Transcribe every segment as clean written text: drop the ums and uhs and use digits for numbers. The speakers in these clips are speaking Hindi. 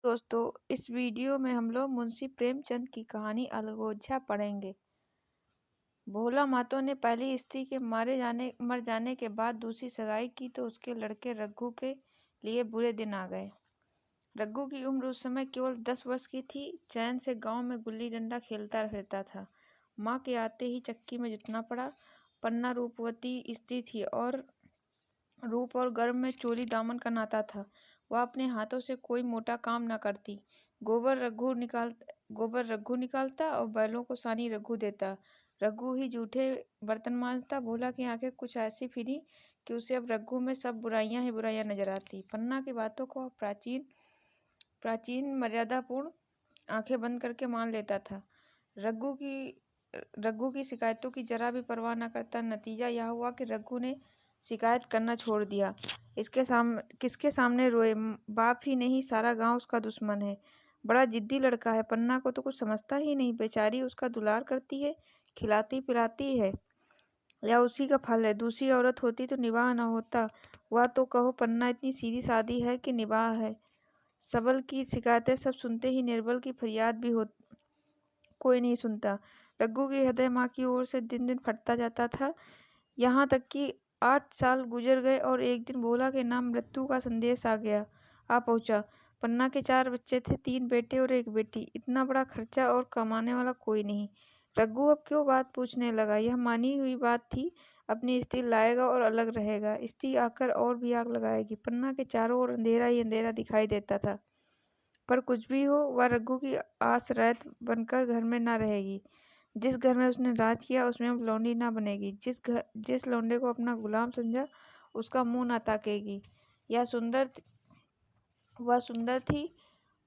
दोस्तों, इस वीडियो में हम लोग मुंशी प्रेमचंद की कहानी अलगोजा पढ़ेंगे। भोला मातो ने पहली स्त्री के मर जाने के बाद दूसरी सगाई की तो उसके लड़के रघु के लिए बुरे दिन आ गए। रघु की उम्र उस समय केवल 10 वर्ष की थी। चैन से गांव में गुल्ली डंडा खेलता रहता था। माँ के आते ही चक्की में जुटना पड़ा। पन्ना रूपवती स्त्री थी और रूप और गर्भ में चोली दामन का नाता था। वह अपने हाथों से कोई मोटा काम न करती। गोबर रघु निकालता और बैलों को सानी रघु देता। रघु ही जूठे बर्तन मांजता। भोला की आंखें कुछ ऐसी फिरी कि उसे अब रघु में सब बुराइयां ही बुराइयां नजर आती। पन्ना की बातों को प्राचीन मर्यादापूर्ण आंखें बंद करके मान लेता था। रघु की शिकायतों की जरा भी परवाह न करता। नतीजा यह हुआ कि रघु ने शिकायत करना छोड़ दिया। किसके सामने रोए? बाप ही नहीं, सारा गांव उसका दुश्मन है। बड़ा जिद्दी लड़का है। पन्ना को तो कुछ समझता ही नहीं। बेचारी उसका दुलार करती है, खिलाती पिलाती है, या उसी का फल है। दूसरी औरत होती तो निबाह न होता। वह तो कहो, पन्ना इतनी सीधी सादी है कि निबाह है। सबल की शिकायतें सब सुनते ही निर्बल की फरियाद भी कोई नहीं सुनता। रघु की हृदय माँ की ओर से दिन दिन फटता जाता था। यहाँ तक कि 8 साल गुजर गए और एक दिन भोला के नाम मृत्यु का संदेश आ पहुंचा। पन्ना के 4 बच्चे थे, 3 बेटे और 1 बेटी। इतना बड़ा खर्चा और कमाने वाला कोई नहीं। रघु अब क्यों बात पूछने लगा? यह मानी हुई बात थी। अपनी स्त्री लाएगा और अलग रहेगा। स्त्री आकर और भी आग लगाएगी। पन्ना के चारों ओर अंधेरा ही अंधेरा दिखाई देता था। पर कुछ भी हो, वह रघु की आस रैत बनकर घर में न रहेगी। जिस घर में उसने राज किया उसमें अब लौंडी ना बनेगी। जिस लौंडे को अपना गुलाम समझा उसका मुंह ना ताकेगी। वह सुंदर थी।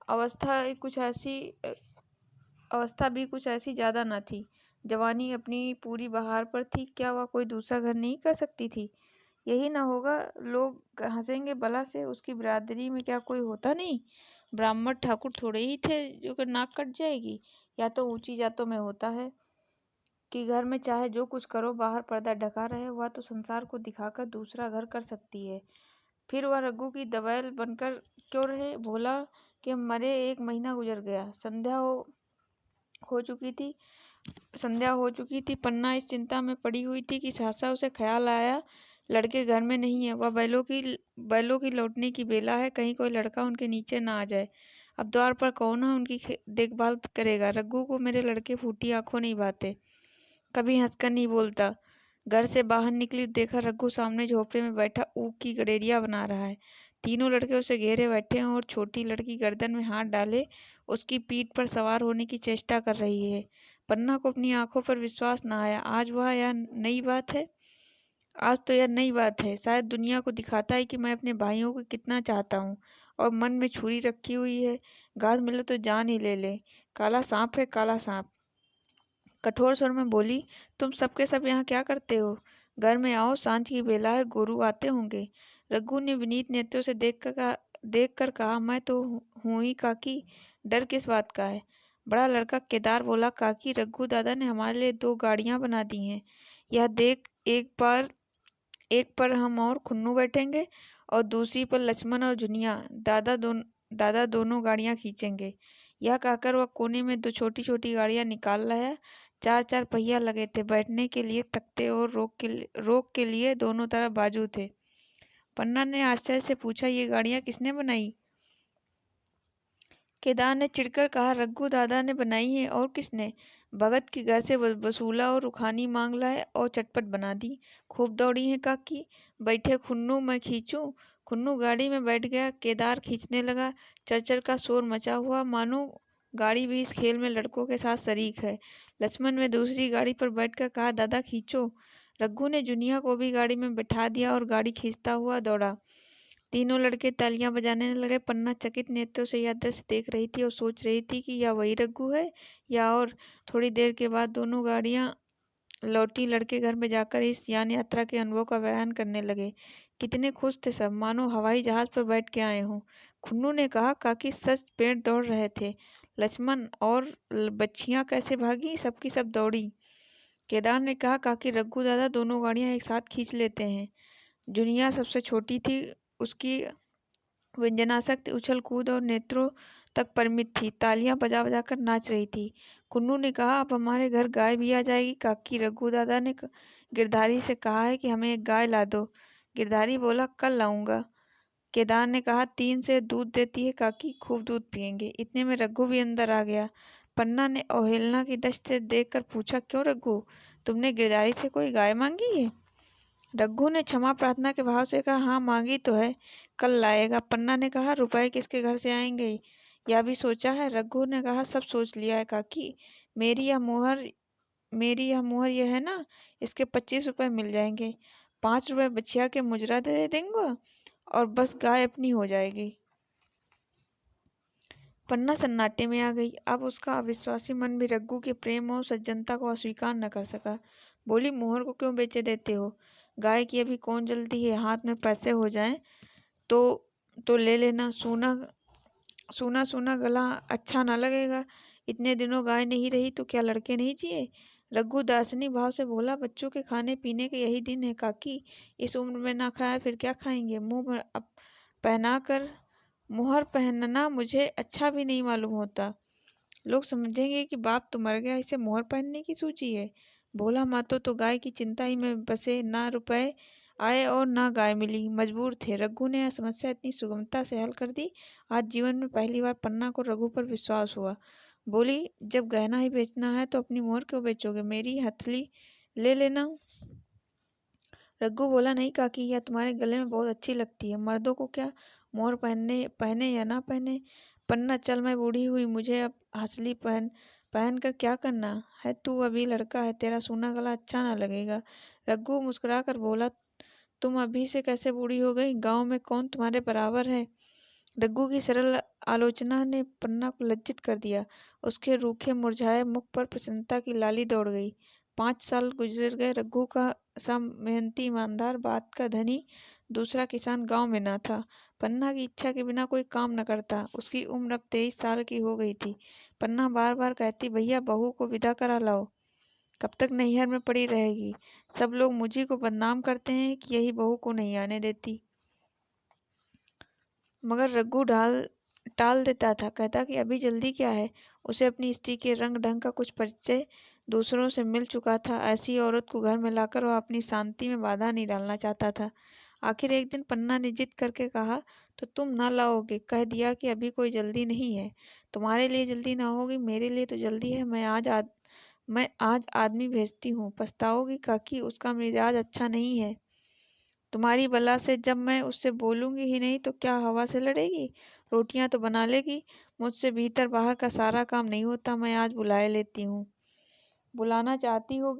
अवस्था भी कुछ ऐसी ज्यादा न थी। जवानी अपनी पूरी बहार पर थी। क्या वह कोई दूसरा घर नहीं कर सकती थी? यही ना होगा, लोग हंसेंगे भला से। उसकी बिरादरी में क्या कोई होता नहीं? ब्राह्मण ठाकुर थोड़े ही थे जो कि नाक कट जाएगी। या तो ऊंची जातों में होता है कि घर में चाहे जो कुछ करो, बाहर पर्दा ढका रहे। वह तो संसार को दिखाकर दूसरा घर कर सकती है। फिर वह रघु की दवैल बनकर क्यों रहे? भोला के मरे 1 महीना गुजर गया। संध्या हो चुकी थी। पन्ना इस चिंता में पड़ी हुई थी कि सहसा उसे ख्याल आया, लड़के घर में नहीं है। वह बैलों की लौटने की बेला है। कहीं कोई लड़का उनके नीचे ना आ जाए। अब द्वार पर कौन है उनकी देखभाल करेगा? रघु को मेरे लड़के फूटी आंखों नहीं भाते। कभी हंसकर नहीं बोलता। घर से बाहर निकली, देखा रघु सामने झोपड़े में बैठा ऊख की गडेरिया बना रहा है। तीनों लड़के उसे घेरे बैठे हैं और छोटी लड़की गर्दन में हाथ डाले उसकी पीठ पर सवार होने की चेष्टा कर रही है। पन्ना को अपनी आंखों पर विश्वास न आया। आज तो यह नई बात है। शायद दुनिया को दिखाता है कि मैं अपने भाइयों को कितना चाहता हूँ। और मन में छुरी रखी हुई है, घास मिले तो जान ही ले ले। काला सांप है, काला सांप। कठोर स्वर में बोली, तुम सबके सब यहाँ क्या करते हो? घर में आओ, सांझ की बेला है, गोरू आते होंगे। रघु ने विनीत नेत्रों से देख कर कहा, मैं तो हूँ ही काकी, डर किस बात का है? बड़ा लड़का केदार बोला, काकी, रघु दादा ने हमारे लिए 2 गाड़ियां बना दी हैं। यह देख, एक पर हम और खुन्नू बैठेंगे और दूसरी पर लक्ष्मण और जुनिया। दादा दोनों गाड़ियां खींचेंगे। यह कहकर वह कोने में 2 छोटी छोटी गाड़ियां निकाल लाया। 4 पहिया लगे थे, बैठने के लिए तख्ते और रोक के लिए दोनों तरफ बाजू थे। पन्ना ने आश्चर्य से पूछा, ये गाड़ियां किसने बनाई? केदार ने चिढ़कर कहा, रघु दादा ने बनाई है, और किसने? भगत के घर से वसूला और रुखानी मांग लाए और चटपट बना दी। खूब दौड़ी है काकी। बैठे खुन्नू, मैं खींचूं? खुन्नू गाड़ी में बैठ गया। केदार खींचने लगा। चरचर का शोर मचा हुआ, मानो गाड़ी भी इस खेल में लड़कों के साथ शरीक है। लक्ष्मण ने दूसरी गाड़ी पर बैठकर कहा, दादा खींचो। रघु ने जुनिया को भी गाड़ी में बैठा दिया और गाड़ी खींचता हुआ दौड़ा। तीनों लड़के तालियां बजाने लगे। पन्ना चकित नेत्रों से यह दृश्य देख रही थी और सोच रही थी कि यह वही रघु है या और। थोड़ी देर के बाद दोनों गाड़ियां लौटी। लड़के घर में जाकर इस यान यात्रा के अनुभव का बयान करने लगे। कितने खुश थे सब, मानो हवाई जहाज पर बैठ के आए हों। खुन्नू ने कहा, काकी, सच पेड़ दौड़ रहे थे। लक्ष्मण और बच्चियां कैसे भागी? सबकी सब दौड़ी। केदार ने कहा, काकी, रघु दादा दोनों गाड़ियां एक साथ खींच लेते हैं। जुनिया सबसे छोटी थी। उसकी व्यंजनासक्त उछल कूद और तक परिमित थी। तालियां बजा बजा कर नाच रही थी। कुन्नू ने कहा, अब हमारे घर गाय भी आ जाएगी काकी। रघु दादा ने गिरधारी से कहा है कि हमें एक गाय ला दो। गिरधारी बोला, कल लाऊंगा। केदार ने कहा, 3 से दूध देती है काकी, खूब दूध पियेंगे। इतने में रघु भी अंदर आ गया। पन्ना ने अवहेलना की दृष्टि से देखकर पूछा, क्यों रघु, तुमने गिरधारी से कोई गाय मांगी है? रघु ने क्षमा प्रार्थना के भाव से कहा, हाँ मांगी तो है, कल लाएगा। पन्ना ने कहा, रुपए किसके घर से आएंगे, यह भी सोचा है? रघु ने कहा, सब सोच लिया है काकी। मेरी यह मुहर यह है ना, इसके 25 रुपए मिल जाएंगे। 5 रुपए बछिया के मुजरा दे देंगे और बस गाय अपनी हो जाएगी। पन्ना सन्नाटे में आ गई। अब उसका अविश्वासी मन भी रघु के प्रेम और सज्जनता को अस्वीकार न कर सका। बोली, मोहर को क्यों बेचे देते हो? गाय की अभी कौन जल्दी है, हाथ में पैसे हो जाएं तो ले लेना। सूना सूना गला अच्छा ना लगेगा। इतने दिनों गाय नहीं रही तो क्या लड़के नहीं जिए? रघु दार्शनिक भाव से बोला, बच्चों के खाने पीने के यही दिन है काकी, इस उम्र में ना खाया फिर क्या खाएंगे? मुंह में अब पहना कर मुहर पहनना मुझे अच्छा भी नहीं मालूम होता। लोग समझेंगे कि बाप तो मर गया, इसे मोहर पहनने की सूझी है। भोला मातो तो गाय की चिंता ही में बसे, ना रुपए आए और ना गाय मिली, मजबूर थे। रघु ने यह समस्या इतनी सुगमता से हल कर दी। आज जीवन में पहली बार पन्ना को रघु पर विश्वास हुआ। बोली, जब गहना ही बेचना है तो अपनी मोहर क्यों बेचोगे, मेरी हथली ले लेना। रघु बोला, नहीं काकी, यह तुम्हारे गले में बहुत अच्छी लगती है। मर्दों को क्या, मोहर पहने या ना पहने। पन्ना, चल मैं बूढ़ी हुई, मुझे अब हंसली पहन कर क्या करना है? तू अभी लड़का है, तेरा सूना गला अच्छा ना लगेगा। रघु मुस्कुरा कर बोला, तुम अभी से कैसे बूढ़ी हो गई? गांव में कौन तुम्हारे बराबर है? रघु की सरल आलोचना ने पन्ना को लज्जित कर दिया। उसके रूखे मुरझाए मुख पर प्रसन्नता की लाली दौड़ गई। 5 साल गुजर गए। रघु का सा मेहनती ईमानदार बात का धनी दूसरा किसान गांव में न था। पन्ना की इच्छा के बिना कोई काम न करता। उसकी उम्र अब 23 साल की हो गई थी। पन्ना बार बार कहती, भैया बहू को विदा करा लाओ, कब तक नैहर में पड़ी रहेगी? सब लोग मुझी को बदनाम करते हैं कि यही बहू को नहीं आने देती। मगर रघु टाल देता था, कहता कि अभी जल्दी क्या है। उसे अपनी स्त्री के रंग ढंग का कुछ परिचय दूसरों से मिल चुका था। ऐसी औरत को घर में लाकर वह अपनी शांति में बाधा नहीं डालना चाहता था। आखिर एक दिन पन्ना ने जिद करके कहा, तो तुम ना लाओगे? कह दिया कि अभी कोई जल्दी नहीं है। तुम्हारे लिए जल्दी ना होगी, मेरे लिए तो जल्दी है। मैं आज आदमी भेजती हूँ, पछताओगी काकी, उसका मिजाज अच्छा नहीं है। तुम्हारी बला से जब मैं उससे बोलूंगी ही नहीं तो क्या हवा से लड़ेगी? रोटियां तो बना लेगी। मुझसे भीतर बाहर का सारा काम नहीं होता। मैं आज बुलाए लेती हूँ। बुलाना चाहती हो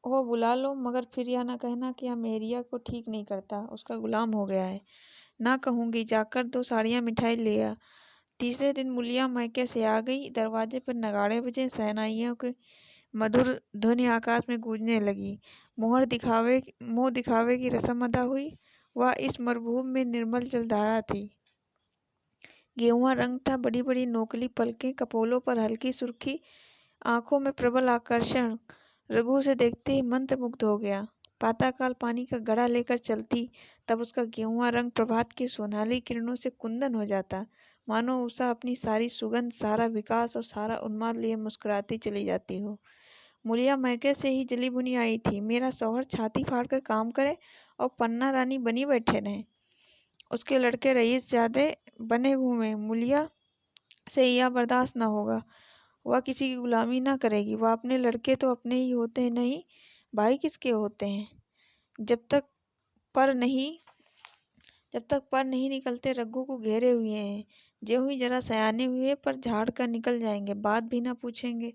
बुला लो, मगर फिर यह ना कहना कि यह मेरिया को ठीक नहीं करता, उसका गुलाम हो गया है। ना कहूंगी, जाकर 2 साड़ियाँ मिठाई ले आ। तीसरे दिन मुलिया मायके से आ गई। दरवाजे पर नगाड़े बजे। शहनाइयों के मधुर ध्वनि आकाश में गूंजने लगी। मुंह दिखावे की रस्म अदा हुई। वह इस मरुभूमि में निर्मल जलधारा थी। गेहुआ रंग था, बड़ी बड़ी नोकली पलकें, कपोलों पर हल्की सुर्खी, आंखों में प्रबल आकर्षण। रघु से देखते ही मंत्रमुग्ध हो गया। प्रातःकाल पानी का घड़ा लेकर चलती, तब उसका गेहुआ रंग प्रभात की सोनाली किरणों से कुंदन हो जाता, मानो उषा अपनी सारी सुगंध, सारा विकास और सारा उन्माद लिए मुस्कुराती चली जाती हो। मुलिया मैके से ही जली भुनी आई थी। मेरा शौहर छाती फाड़कर काम करे और पन्ना रानी बनी बैठे रहे, उसके लड़के रईस ज्यादे बने घूमे। मुलिया से यह बर्दाश्त न होगा। वह किसी की गुलामी न करेगी। वह अपने लड़के तो अपने ही होते हैं, नहीं भाई किसके होते हैं? जब तक पर नहीं निकलते, रघु को घेरे हुए हैं। ज्यों ही जरा सयाने हुए पर झाड़ कर निकल जाएंगे, बात भी ना पूछेंगे।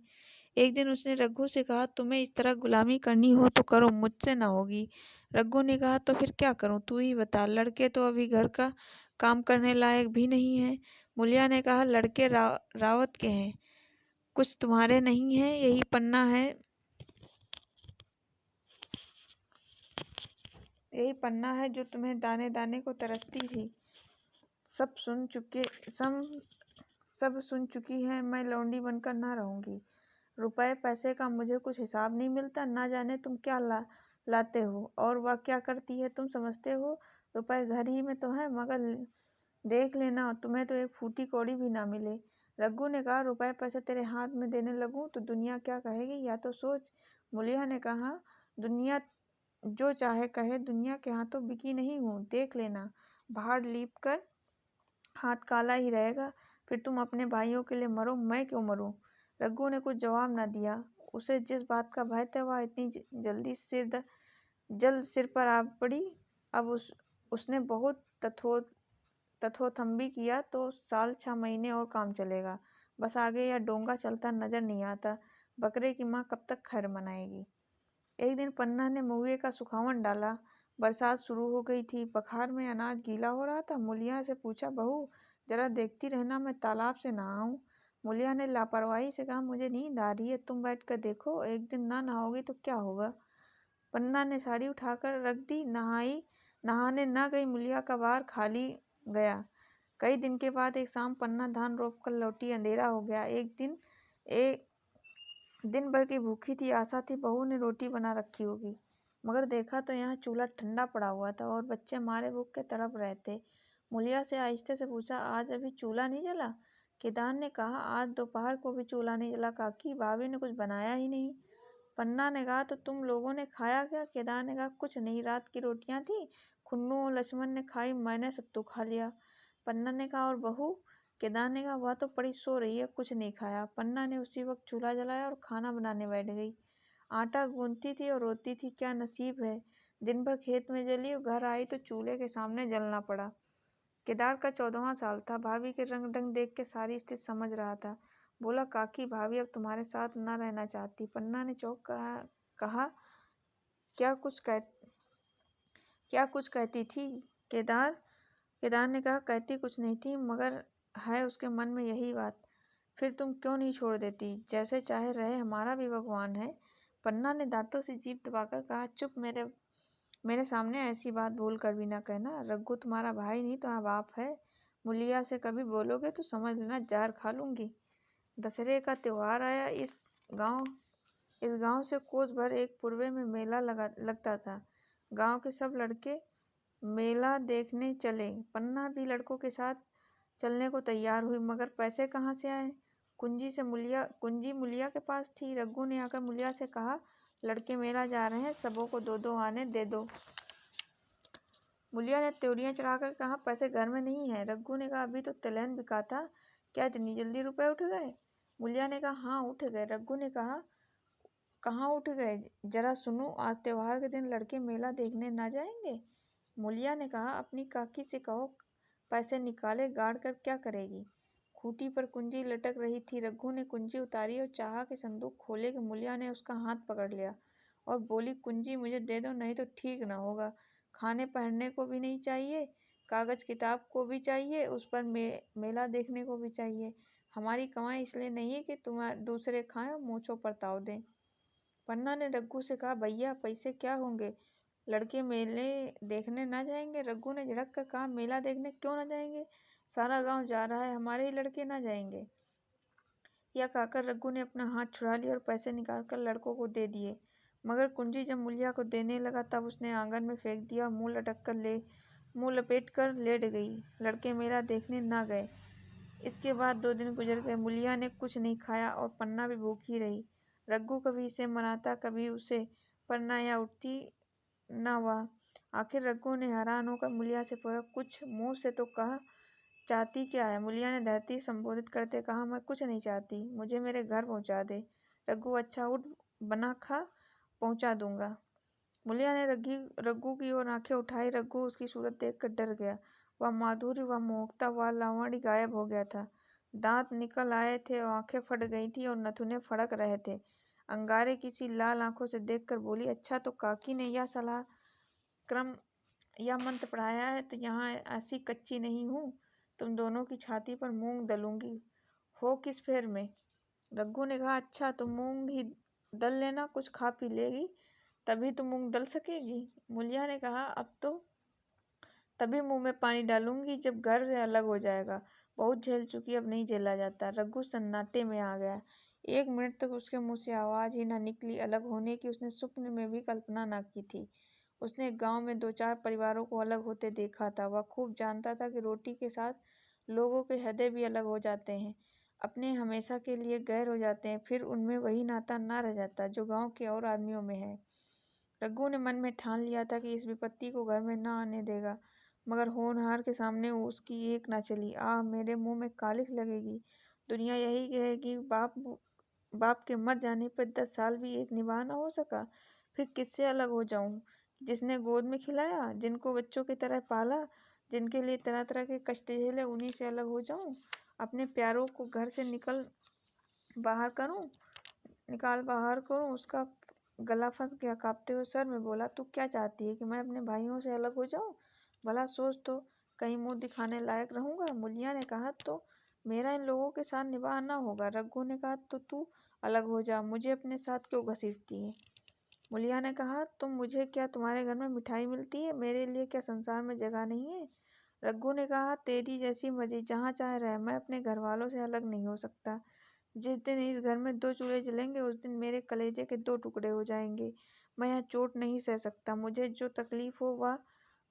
एक दिन उसने रघु से कहा, तुम्हें इस तरह गुलामी करनी हो तो करो, मुझसे ना होगी। रघु ने कहा, तो फिर क्या करूं, तू ही बता। लड़के तो अभी घर का काम करने लायक भी नहीं है। मुलिया ने कहा, लड़के रावत के हैं, कुछ तुम्हारे नहीं है। यही पन्ना है जो तुम्हें दाने दाने को तरसती थी। सब सुन चुकी है। मैं लौंडी बनकर ना रहूंगी। रुपए पैसे का मुझे कुछ हिसाब नहीं मिलता। ना जाने तुम क्या लाते हो और वह क्या करती है, तुम समझते हो? रुपए घर ही में तो है, मगर देख लेना तुम्हें तो एक फूटी कौड़ी भी ना मिले। रघु ने कहा, रुपए पैसे तेरे हाथ में देने लगूं तो दुनिया क्या कहेगी, या तो सोच। मुलिया ने कहा, दुनिया जो चाहे कहे, दुनिया के हाथों बिकी नहीं हूँ, देख लेना। भाड़ लीप कर हाथ काला ही रहेगा, फिर तुम अपने भाइयों के लिए मरो, मैं क्यों मरूं। रघु ने कुछ जवाब न दिया। उसे जिस बात का भय था वह इतनी जल्दी जल्द सिर पर आ पड़ी। अब उसने बहुत तथोथम्बी किया तो साल 6 महीने और काम चलेगा, बस आगे यह डोंगा चलता नजर नहीं आता। बकरे की माँ कब तक खैर मनाएगी। एक दिन पन्ना ने महुए का सुखावन डाला। बरसात शुरू हो गई थी, बखार में अनाज गीला हो रहा था। मुलिया से पूछा, बहू जरा देखती रहना, मैं तालाब से नहाऊं। मुलिया ने लापरवाही से कहा, मुझे नींद आ रही है, तुम बैठ कर देखो, एक दिन ना नहाओगी तो क्या होगा। पन्ना ने साड़ी उठाकर रख दी। नहाने न गई मुलिया का बार खाली गया। कई दिन के बाद एक शाम पन्ना धान रोप कर लौटी। अंधेरा हो गया। एक दिन भर की भूखी थी, आशा थी बहू ने रोटी बना रखी होगी, मगर देखा तो यहाँ चूल्हा ठंडा पड़ा हुआ था और बच्चे मारे भूख के तड़प रहे थे। मुलिया से आहिस्ते से पूछा, आज अभी चूल्हा नहीं जला। केदार ने कहा, आज दोपहर को भी चूल्हा नहीं जला काकी, भाभी ने कुछ बनाया ही नहीं। पन्ना ने कहा, तो तुम लोगों ने खाया क्या। केदार ने कहा, कुछ नहीं, रात की रोटियां थी, खुन्नू और लक्ष्मण ने खाई, मैंने सत्तू खा लिया। पन्ना ने कहा, और बहू। केदार ने कहा, वह तो पड़ी सो रही है, कुछ नहीं खाया। पन्ना ने उसी वक्त चूल्हा जलाया और खाना बनाने बैठ गई। आटा गूंथती थी और रोती थी, क्या नसीब है। दिन भर खेत में जली और घर आई तो चूल्हे के सामने जलना पड़ा। केदार का 14वां साल था। भाभी के रंग ढंग देख के सारी स्थिति समझ रहा था। बोला, काकी भाभी अब तुम्हारे साथ न रहना चाहती। पन्ना ने चौंक कहा, क्या कुछ कहती थी। केदार ने कहा, कहती कुछ नहीं थी, मगर है उसके मन में यही बात। फिर तुम क्यों नहीं छोड़ देती, जैसे चाहे रहे, हमारा भी भगवान है। पन्ना ने दांतों से जीभ दबाकर कहा, चुप, मेरे सामने ऐसी बात भूल कर भी ना कहना। रघु तुम्हारा भाई नहीं तुम्हारा बाप है। मुलिया से कभी बोलोगे तो समझ लेना जहर खा लूंगी। दशहरे का त्योहार आया। इस गांव से कोस भर एक पूर्वे में मेला लगता था। गांव के सब लड़के मेला देखने चले। पन्ना भी लड़कों के साथ चलने को तैयार हुई, मगर पैसे कहाँ से आए। कुंजी मुलिया के पास थी। रघु ने आकर मुलिया से कहा, लड़के मेला जा रहे हैं, सबों को 2-2 आने दे दो। मुलिया ने त्योरियां चढ़ाकर कहा, पैसे घर में नहीं है। रघु ने कहा, अभी तो तिलहन बिका था, क्या इतनी जल्दी रुपए उठ गए। मुलिया ने कहा, हाँ उठ गए। रघु ने कहा, कहाँ उठ गए, जरा सुनो, आज त्योहार के दिन लड़के मेला देखने ना जाएंगे। मुलिया ने कहा, अपनी काकी से कहो पैसे निकाले, गाड़ कर क्या करेगी। खूंटी पर कुंजी लटक रही थी। रघु ने कुंजी उतारी और चाहा कि संदूक खोले कि मुलिया ने उसका हाथ पकड़ लिया और बोली, कुंजी मुझे दे दो, नहीं तो ठीक न होगा। खाने पहनने को भी नहीं चाहिए, कागज किताब को भी चाहिए, उस पर मेला देखने को भी चाहिए। हमारी कमाई इसलिए नहीं है कि तुम दूसरे खाएं और मूंछों पर ताव दें। पन्ना ने रघु से कहा, भैया पैसे क्या होंगे, लड़के मेले देखने ना जाएंगे। रघु ने झड़क कर कहा, मेला देखने क्यों ना जाएंगे, सारा गांव जा रहा है, हमारे ही लड़के ना जाएंगे। यह कहकर रघु ने अपना हाथ छुड़ा लिया और पैसे निकालकर लड़कों को दे दिए। मगर कुंजी जब मुलिया को देने लगा तब उसने आंगन में फेंक दिया और मुंह लपेट कर लेट गई। लड़के मेला देखने ना गए। इसके बाद 2 दिन गुजर गए। मुलिया ने कुछ नहीं खाया और पन्ना भी भूखी रही। रघु कभी इसे मनाता, कभी उसे, पर न यह उठती न वह। आखिर रघु ने हैरान होकर मुलिया से पूछा, कुछ मुंह से तो कह, चाहती क्या है। मुलिया ने धरती संबोधित करते कहा, मैं कुछ नहीं चाहती, मुझे मेरे घर पहुंचा दे। रघु, अच्छा उठ, बना खा, पहुंचा दूंगा। मुलिया ने रघु की ओर आंखें उठाई। रघु उसकी सूरत देखकर डर गया। वह माधुर्य, वह मोहकता, वह लावण्य गायब हो गया था। दांत निकल आए थे और आंखें फट गई थी और नथुने फड़क रहे थे। अंगारे किसी लाल आंखों से देखकर बोली, अच्छा तो काकी ने यह सलाह क्रम या मंत्र पढ़ाया है, तो यहाँ ऐसी कच्ची नहीं हूँ, तुम दोनों की छाती पर मूंग दलूंगी। हो किस फेर में। रघु ने कहा, अच्छा तो मूंग ही दल लेना, कुछ खा पी लेगी तभी तो मूंग दल सकेगी। मुलिया ने कहा, अब तो तभी मुंह में पानी डालूंगी जब घर से अलग हो जाएगा, बहुत झेल चुकी, अब नहीं झेला जाता। रघु सन्नाटे में आ गया। 1 मिनट तक उसके मुंह से आवाज ही न निकली। अलग होने की उसने स्वप्न में भी कल्पना न की थी। उसने गांव में 2-4 परिवारों को अलग होते देखा था। वह खूब जानता था कि रोटी के साथ लोगों के हृदय भी अलग हो जाते हैं। अपने हमेशा के लिए गैर हो जाते हैं, फिर उनमें वही नाता ना रह जाता जो गांव के और आदमियों में है। रघु ने मन में ठान लिया था कि इस विपत्ति को घर में न आने देगा, मगर होनहार के सामने उसकी एक न चली। मेरे मुंह में कालिख लगेगी। दुनिया यही कहेगी बाप बाप के मर जाने पर 10 साल भी एक निभाह न हो सका। फिर किससे अलग हो जाऊं? जिसने गोद में खिलाया, जिनको बच्चों की तरह पाला, जिनके लिए तरह तरह के कष्ट झेले, उन्हीं से अलग हो जाऊं? अपने प्यारों को घर से निकाल बाहर करूं। उसका गला फंस गया। कांपते हुए सर में बोला, तू क्या चाहती है कि मैं अपने भाइयों से अलग हो जाऊं? भला सोच तो, कहीं मुंह दिखाने लायक रहूंगा? मुलिया ने कहा, तो मेरा इन लोगों के साथ निभाह ना होगा। रघु ने कहा, तो तू अलग हो जा, मुझे अपने साथ क्यों घसीटती है? मुलिया ने कहा, तुम मुझे क्या तुम्हारे घर में मिठाई मिलती है? मेरे लिए क्या संसार में जगह नहीं है? रघु ने कहा, तेरी जैसी मर्जी, जहाँ चाहे रहे, मैं अपने घर वालों से अलग नहीं हो सकता। जिस दिन इस घर में 2 चूल्हे जलेंगे, उस दिन मेरे कलेजे के 2 टुकड़े हो जाएंगे। मैं यह चोट नहीं सह सकता। मुझे जो तकलीफ हो वह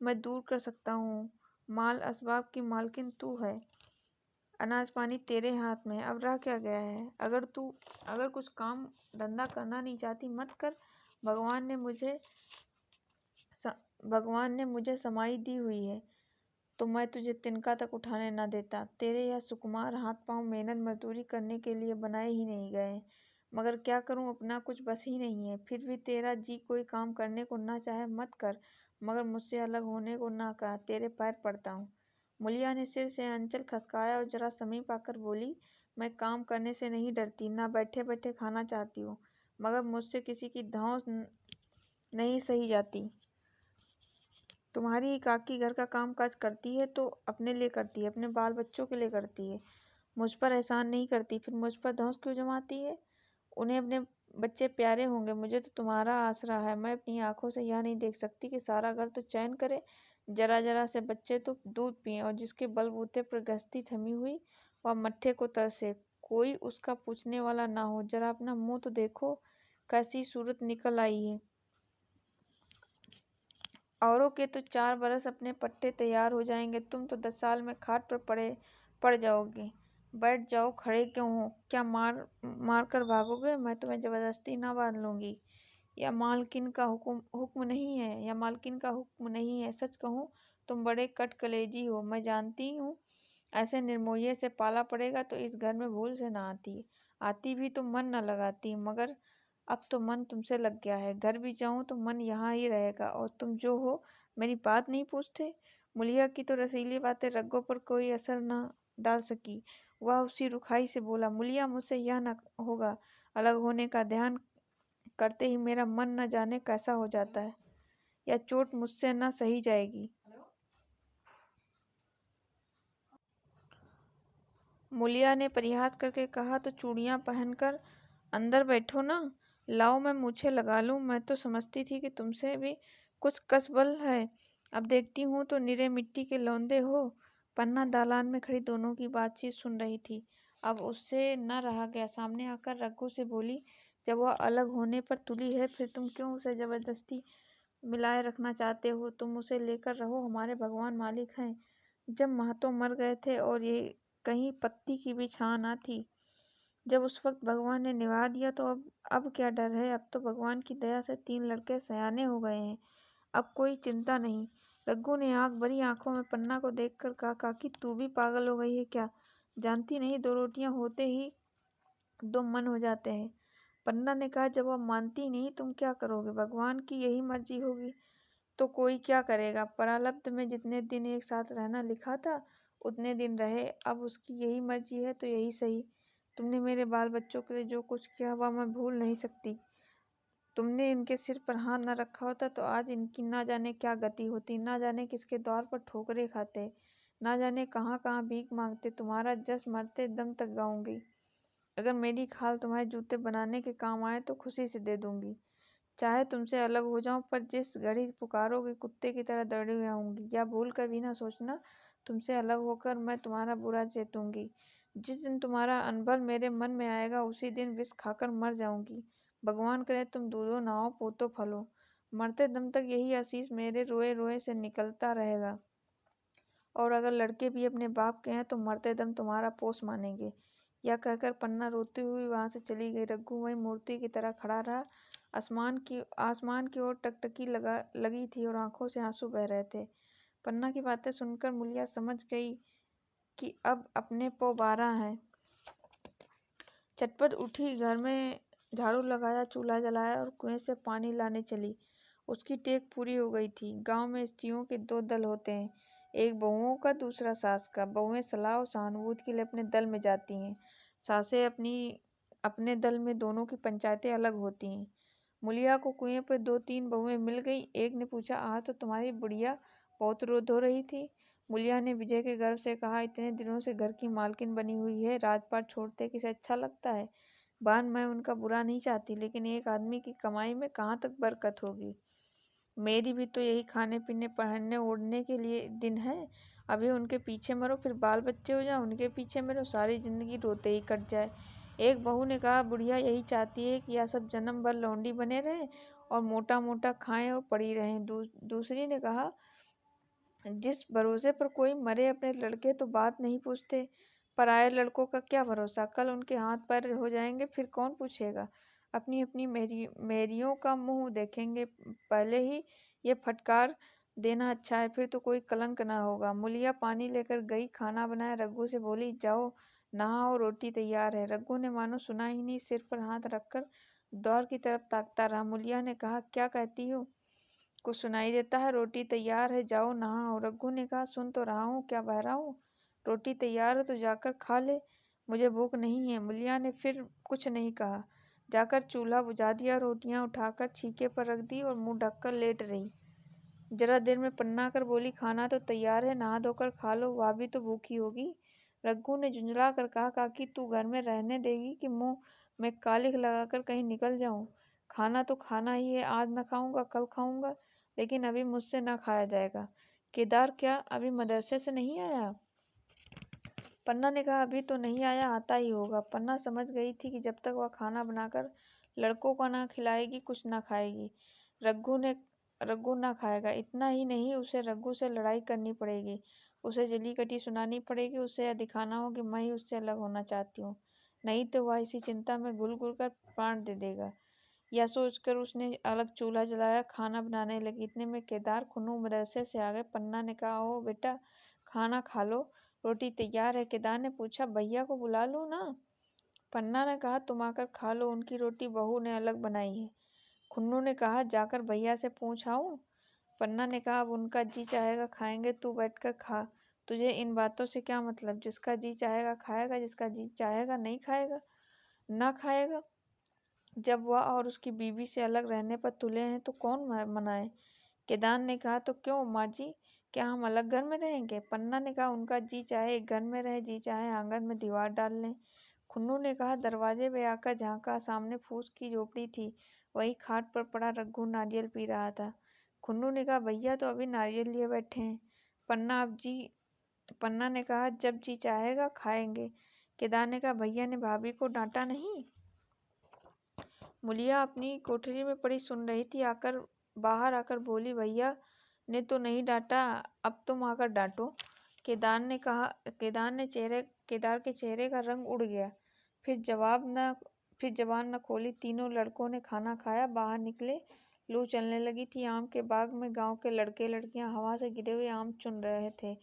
मैं दूर कर सकता हूँ। माल असबाब की मालकिन तू है, अनाज पानी तेरे हाथ में है, अब रह क्या गया है? अगर कुछ काम धंधा करना नहीं चाहती, मत कर। भगवान ने मुझे समाई दी हुई है, तो मैं तुझे तिनका तक उठाने न देता। तेरे यह सुकुमार हाथ पांव मेहनत मजदूरी करने के लिए बनाए ही नहीं गए। मगर क्या करूं, अपना कुछ बस ही नहीं है। फिर भी तेरा जी कोई काम करने को ना चाहे, मत कर, मगर मुझसे अलग होने को ना कहा। तेरे पैर पड़ता हूँ। मुलिया ने सिर से अंचल खसकाया और जरा समीप आकर बोली, मैं काम करने से नहीं डरती, ना बैठे बैठे खाना चाहती हूँ, मगर मुझसे किसी की धौंस नहीं सही जाती। तुम्हारी काकी घर का काम काज करती है तो अपने लिए करती है, अपने बाल बच्चों के लिए करती है, मुझ पर एहसान नहीं करती। फिर मुझ पर धौंस क्यों जमाती है? उन्हें अपने बच्चे प्यारे होंगे, मुझे तो तुम्हारा आसरा है। मैं अपनी आंखों से यह नहीं देख सकती कि सारा घर तो चैन करे, जरा जरा से बच्चे तो दूध पिए, और जिसके बलबूते पर गृहस्थी थमी हुई वह मट्ठे को तरसे, कोई उसका पूछने वाला ना हो। जरा अपना मुंह तो देखो, कैसी सूरत निकल आई है। औरों के तो 4 बरस अपने पट्टे तैयार हो जाएंगे, तुम तो 10 साल में खाट पर पड़ जाओगे। बैठ जाओ, खड़े क्यों हो? क्या मार कर भागोगे? मैं तुम्हें जबरदस्ती ना बांध लूंगी। या मालकिन का हुक्म नहीं है? सच कहूँ, तुम बड़े कट कलेजी हो। मैं जानती हूँ ऐसे निर्मोही से पाला पड़ेगा तो इस घर में भूल से ना आती, आती भी तो मन न लगाती, मगर अब तो मन तुमसे लग गया है। घर भी जाऊं तो मन यहाँ ही रहेगा, और तुम जो हो मेरी बात नहीं पूछते। मुलिया की तो रसीली बातें रग्गों पर कोई असर न डाल सकी। वह उसी रुखाई से बोला, मुलिया, मुझसे यह न होगा। अलग होने का ध्यान करते ही मेरा मन न जाने कैसा हो जाता है। यह चोट मुझसे न सही जाएगी। मुलिया ने परिहास करके कहा, तो चूड़ियां पहनकर अंदर बैठो ना। लाओ मैं मूछें लगा लूं। मैं तो समझती थी कि तुमसे भी कुछ कसबल है, अब देखती हूँ तो निरे मिट्टी के लौंदे हो। पन्ना दालान में खड़ी दोनों की बातचीत सुन रही थी। अब उससे न रहा गया, सामने आकर रघु से बोली, जब वह अलग होने पर तुली है, फिर तुम क्यों उसे जबरदस्ती मिलाए रखना चाहते हो? तुम उसे लेकर रहो, हमारे भगवान मालिक हैं। जब महतो मर गए थे और ये कहीं पत्ती की भी छां न थी, जब उस वक्त भगवान ने निभा दिया, तो अब क्या डर है? अब तो भगवान की दया से 3 लड़के सयाने हो गए हैं, अब कोई चिंता नहीं। रघु ने आंख भरी आंखों में पन्ना को देखकर कहा, काकी तू भी पागल हो गई है क्या? जानती नहीं, 2 रोटियां होते ही 2 मन हो जाते हैं। पन्ना ने कहा, जब वह मानती नहीं, तुम क्या करोगे? भगवान की यही मर्जी होगी तो कोई क्या करेगा? प्रारब्ध में जितने दिन एक साथ रहना लिखा था, उतने दिन रहे। अब उसकी यही मर्जी है तो यही सही। तुमने मेरे बाल बच्चों के लिए जो कुछ किया वह मैं भूल नहीं सकती। तुमने इनके सिर पर हाथ न रखा होता तो आज इनकी ना जाने क्या गति होती, ना जाने किसके द्वार पर ठोकरे खाते, ना जाने कहाँ कहाँ भीख मांगते। तुम्हारा जस मरते दम तक गाऊंगी। अगर मेरी खाल तुम्हारे जूते बनाने के काम आए तो खुशी से दे दूंगी। चाहे तुमसे अलग हो जाऊं, पर जिस घड़ी पुकारोगे कुत्ते की तरह दौड़ी आऊंगी। या भूल कर भी ना सोचना, तुमसे अलग होकर मैं तुम्हारा बुरा चेतूंगी। जिस दिन तुम्हारा अनबल मेरे मन में आएगा, उसी दिन विष खाकर मर जाऊंगी। भगवान करे तुम दूधो नहाओ, पोतो फलो। मरते दम तक यही आशीष मेरे रोए रोए से निकलता रहेगा। और अगर लड़के भी अपने बाप के हैं तो मरते दम तुम्हारा पोस मानेंगे। यह कहकर पन्ना रोती हुई वहां से चली गई। रघु वहीं मूर्ति की तरह खड़ा रहा। आसमान की ओर टकटकी लगी थी और आंखों से आंसू बह रहे थे। पन्ना की बातें सुनकर मुलिया समझ गई कि अब अपने पौ बारा है। चटपट उठी, घर में झाड़ू लगाया, चूल्हा जलाया और कुएं से पानी लाने चली। उसकी टेक पूरी हो गई थी। गांव में स्त्रियों के दो दल होते हैं, एक बहुओं का, दूसरा सास का। बहुएं सलाह और सहानुभूति के लिए अपने दल में जाती हैं, सासें अपने दल में। दोनों की पंचायतें अलग होती हैं। मुलिया को कुएं पर 2-3 बहुएं मिल गई। एक ने पूछा, आज तो तुम्हारी बुढ़िया बहुत रो धो रही थी। मुलिया ने विजय के गर्व से कहा, इतने दिनों से घर की मालकिन बनी हुई है, राजपाट छोड़ते किसे अच्छा लगता है। बान, मैं उनका बुरा नहीं चाहती, लेकिन एक आदमी की कमाई में कहाँ तक बरकत होगी। मेरी भी तो यही खाने पीने पहनने ओढ़ने के लिए दिन है। अभी उनके पीछे मरो, फिर बाल बच्चे हो जाए, उनके पीछे मरो, सारी जिंदगी रोते ही कट जाए। एक बहू ने कहा, बुढ़िया यही चाहती है कि यह सब जन्म भर लौंडी बने रहें और मोटा मोटा खाएं और पड़ी रहें। दूसरी ने कहा, जिस भरोसे पर कोई मरे अपने लड़के तो बात नहीं पूछते, पराये लड़कों का क्या भरोसा, कल उनके हाथ पैर हो जाएंगे फिर कौन पूछेगा। अपनी अपनी मेरियों का मुंह देखेंगे। पहले ही ये फटकार देना अच्छा है, फिर तो कोई कलंक ना होगा। मुलिया पानी लेकर गई, खाना बनाया। रघु से बोली, जाओ नहाओ, रोटी तैयार है। रघु ने मानो सुना ही नहीं, सिर पर हाथ रखकर द्वार की तरफ ताकता रहा। मुलिया ने कहा, क्या कहती हो? कुछ सुनाई देता है? रोटी तैयार है, जाओ नहाओ। रघु ने कहा, सुन तो रहा हूँ, क्या बहरा हूँ? रोटी तैयार है तो जाकर खा ले, मुझे भूख नहीं है। मुलिया ने फिर कुछ नहीं कहा, जाकर चूल्हा बुझा दिया, रोटियां उठाकर छीके पर रख दी और मुंह ढककर लेट रही। जरा देर में पन्ना आकर बोली, खाना तो तैयार है, नहा धोकर खा लो, वह भी तो भूखी होगी। रघु ने झुंझला कर कहा, काकी तू घर में रहने देगी कि मुंह में कालिख लगाकर कहीं निकल जाऊं? खाना तो खाना ही है, आज न खाऊंगा कल खाऊंगा, लेकिन अभी मुझसे ना खाया जाएगा। केदार क्या अभी मदरसे से नहीं आया? पन्ना ने कहा, अभी तो नहीं आया, आता ही होगा। पन्ना समझ गई थी कि जब तक वह खाना बनाकर लड़कों को ना खिलाएगी कुछ ना खाएगी। रघु ना खाएगा। इतना ही नहीं, उसे रघु से लड़ाई करनी पड़ेगी, उसे जली कटी सुनानी पड़ेगी, उसे यह दिखाना हो कि मैं ही उससे अलग होना चाहती हूँ, नहीं तो वह इसी चिंता में घुल घुल कर प्राण दे देगा। यह सोचकर उसने अलग चूल्हा जलाया, खाना बनाने लगी। इतने में केदार खुन्नू मदरसे से आ गए। पन्ना ने कहा, ओ बेटा, खाना खा लो, रोटी तैयार है। केदार ने पूछा, भैया को बुला लूं ना? पन्ना ने कहा, तुम आकर खा लो, उनकी रोटी बहू ने अलग बनाई है। खुन्नू ने कहा, जाकर भैया से पूछ आऊं? पन्ना ने कहा, अब उनका जी चाहेगा खाएंगे, तू बैठकर खा। तुझे इन बातों से क्या मतलब? जिसका जी चाहेगा खाएगा, जिसका जी चाहेगा नहीं खाएगा ना खाएगा। जब वह और उसकी बीवी से अलग रहने पर तुले हैं तो कौन मनाए? केदार ने कहा, तो क्यों माँ जी, क्या हम अलग घर में रहेंगे? पन्ना ने कहा, उनका जी चाहे एक घर में रहे, जी चाहे आंगन में दीवार डाल लें। खुन्नू ने कहा, दरवाजे पे आकर झांका, सामने फूस की झोपड़ी थी, वही खाट पर पड़ा रघु नारियल पी रहा था। खुन्नू ने कहा, भैया तो अभी नारियल लिए बैठे हैं। पन्ना ने कहा, जब जी चाहेगा खाएंगे। केदार ने कहा, भैया ने भाभी को डांटा नहीं? मुलिया अपनी कोठरी में पड़ी सुन रही थी। बाहर आकर बोली, भैया ने तो नहीं डांटा, अब तुम आकर डांटो। केदार के चेहरे का रंग उड़ गया। फिर जबान न खोली। तीनों लड़कों ने खाना खाया, बाहर निकले। लू चलने लगी थी। आम के बाग में गांव के लड़के लड़कियां हवा से गिरे हुए आम चुन रहे थे।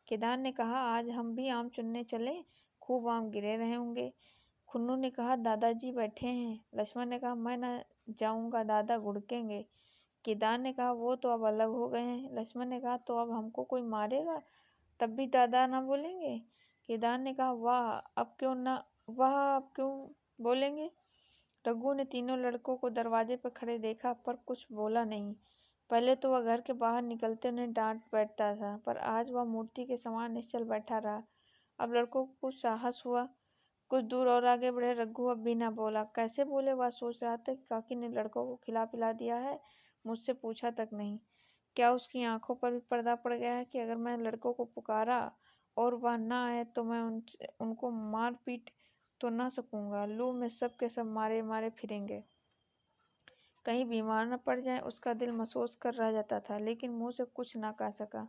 केदार ने कहा, आज हम भी आम चुनने चले, खूब आम गिरे रहे होंगे। खुन्नू ने कहा, दादाजी बैठे हैं। लक्ष्मण ने कहा, मैं न जाऊंगा, दादा घुड़केंगे। केदार ने कहा, वो तो अब अलग हो गए हैं। लक्ष्मण ने कहा, तो अब हमको कोई मारेगा तब भी दादा ना बोलेंगे? केदार ने कहा, वाह अब क्यों बोलेंगे? रघु ने तीनों लड़कों को दरवाजे पर खड़े देखा, पर कुछ बोला नहीं। पहले तो वह घर के बाहर निकलते उन्हें डांट बैठता था, पर आज वह मूर्ति के समान निश्चल बैठा रहा। अब लड़कों को कुछ साहस हुआ, कुछ दूर और आगे बढ़े। रघु अब भी ना बोला। कैसे बोले, वह सोच रहा था कि काकी ने लड़कों को खिला पिला दिया है, मुझसे पूछा तक नहीं। क्या उसकी आंखों पर भी पर्दा पड़ गया है कि अगर मैं लड़कों को पुकारा और वह ना आए तो मैं उनको मार पीट तो ना सकूंगा? लू में सब के सब मारे मारे फिरेंगे, कहीं बीमार न पड़ जाए। उसका दिल महसूस कर रह जाता था, लेकिन मुंह से कुछ ना कह सका।